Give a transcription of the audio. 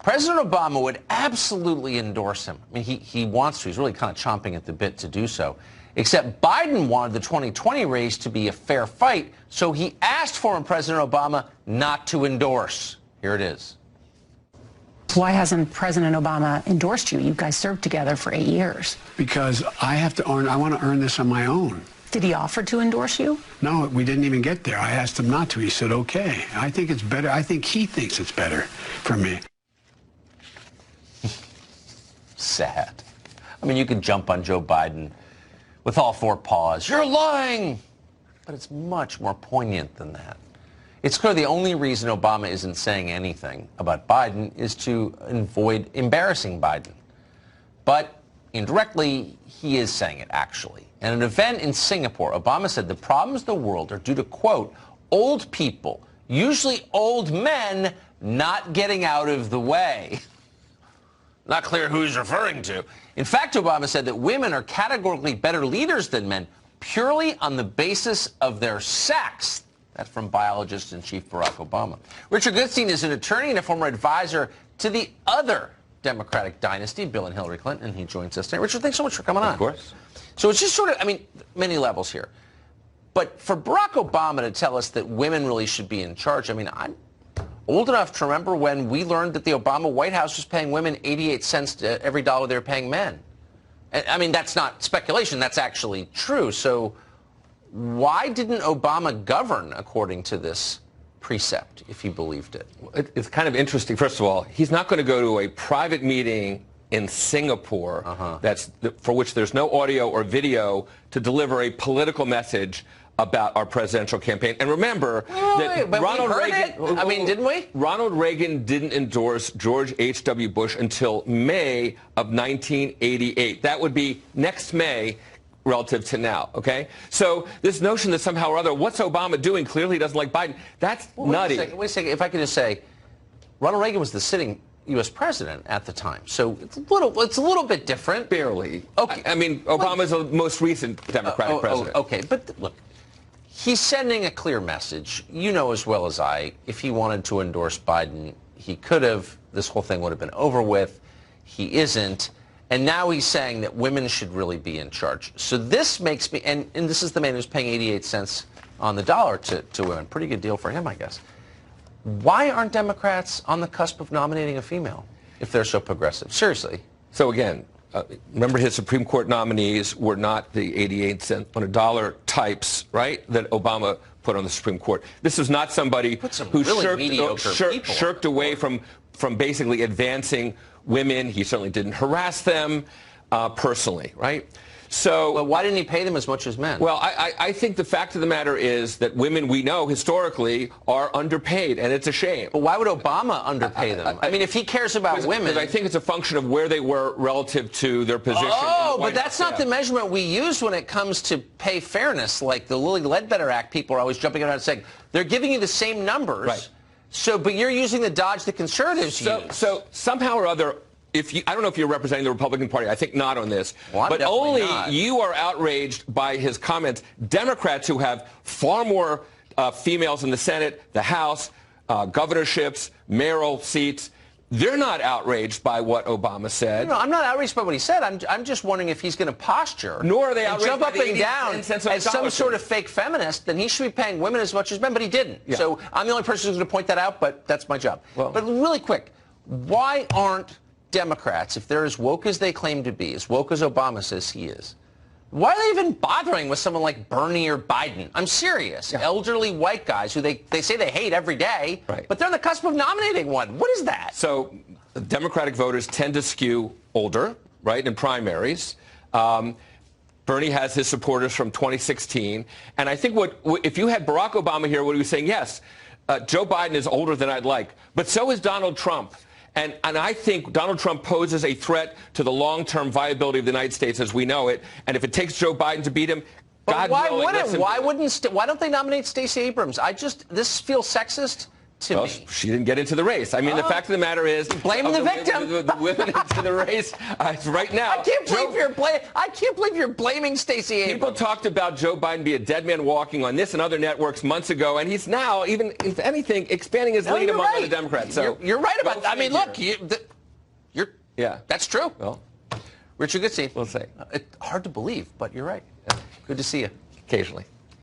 President Obama would absolutely endorse him. I mean, he wants to. He's really kind of chomping at the bit to do so. Except Biden wanted the 2020 race to be a fair fight, so he asked former President Obama not to endorse. Here it is. Why hasn't President Obama endorsed you? You guys served together for 8 years. Because I want to earn this on my own. Did he offer to endorse you? No, we didn't even get there. I asked him not to. He said, okay. I think it's better. I think he thinks it's better for me. Sad. I mean, you could jump on Joe Biden with all four paws. You're lying! But it's much more poignant than that. It's clear the only reason Obama isn't saying anything about Biden is to avoid embarrassing Biden. But indirectly, he is saying it, actually. At an event in Singapore, Obama said the problems of the world are due to, quote, old people, usually old men, not getting out of the way. Not clear who he's referring to. In fact, Obama said that women are categorically better leaders than men purely on the basis of their sex. That's from biologist-in-chief Barack Obama. Richard Goodstein is an attorney and a former advisor to the other Democratic dynasty, Bill and Hillary Clinton, and he joins us today. Richard, thanks so much for coming on. Of course. So it's just sort of, I mean, many levels here. But for Barack Obama to tell us that women really should be in charge, I mean, I'm old enough to remember when we learned that the Obama White House was paying women 88 cents to every dollar they were paying men. I mean, that's not speculation. That's actually true. So why didn't Obama govern according to this precept, if he believed it? It's kind of interesting. First of all, he's not going to go to a private meeting in Singapore for which there's no audio or video to deliver a political message about our presidential campaign. And remember that Ronald Reagan, I mean, didn't we? Ronald Reagan didn't endorse George H.W. Bush until May of 1988. That would be next May relative to now, okay? So this notion that somehow or other, what's Obama doing? Clearly he doesn't like Biden. That's nutty. Wait a second. If I could just say, Ronald Reagan was the sitting U.S. president at the time, so it's a little bit different. Barely. Okay. I mean, Obama's the most recent Democratic president. Okay, but look, he's sending a clear message. You know as well as I, if he wanted to endorse Biden, he could have. This whole thing would have been over with. He isn't. And now he's saying that women should really be in charge. So this makes me, and this is the man who's paying 88 cents on the dollar to women. Pretty good deal for him, I guess. Why aren't Democrats on the cusp of nominating a female if they're so progressive? Seriously. So again, remember his Supreme Court nominees were not the 88 cent on a dollar types, right, that Obama put on the Supreme Court. This is not somebody who really shirked away from basically advancing women. He certainly didn't harass them personally, right? So, but why didn't he pay them as much as men? Well, I think the fact of the matter is that women, we know historically, are underpaid, and it's a shame. But why would Obama underpay them? I mean, if he cares about women... Because I think it's a function of where they were relative to their position. Oh, but that's not the measurement we use when it comes to pay fairness. Like the Lilly Ledbetter Act, people are always jumping around and saying, they're giving you the same numbers. Right. So, but you're using the dodge the conservatives use. So somehow or other... I don't know if you're representing the Republican Party. I think not on this. Well, but only you are outraged by his comments. Democrats who have far more females in the Senate, the House, governorships, mayoral seats, they're not outraged by what Obama said. No, I'm not outraged by what he said. I'm just wondering if he's going to posture. Nor are they outraged jump up and down as some sort of fake feminist. Then he should be paying women as much as men, but he didn't. Yeah. So I'm the only person who's going to point that out, but that's my job. Well, but really quick, why aren't Democrats, if they're as woke as they claim to be, as woke as Obama says he is, why are they even bothering with someone like Bernie or Biden? I'm serious. Yeah. Elderly white guys who they say they hate every day, but they're on the cusp of nominating one. What is that? So Democratic voters tend to skew older, right, in primaries. Bernie has his supporters from 2016. And I think if you had Barack Obama here, what he was saying, yes, Joe Biden is older than I'd like, but so is Donald Trump. And I think Donald Trump poses a threat to the long-term viability of the United States as we know it. And if it takes Joe Biden to beat him, God willing, why don't they nominate Stacey Abrams? This feels sexist. to Well, me. she didn't get into the race. I mean, the fact of the matter is, blaming the victim. The women into the race right now. I can't believe you're blaming Stacey Abrams. People talked about Joe Biden be a dead man walking on this and other networks months ago, and he's now, even if anything, expanding his lead among other Democrats. So you're right about that. I mean, look, yeah, that's true. Well, Richard Goodsey. we'll see. It's hard to believe, but you're right. Good to see you. Occasionally.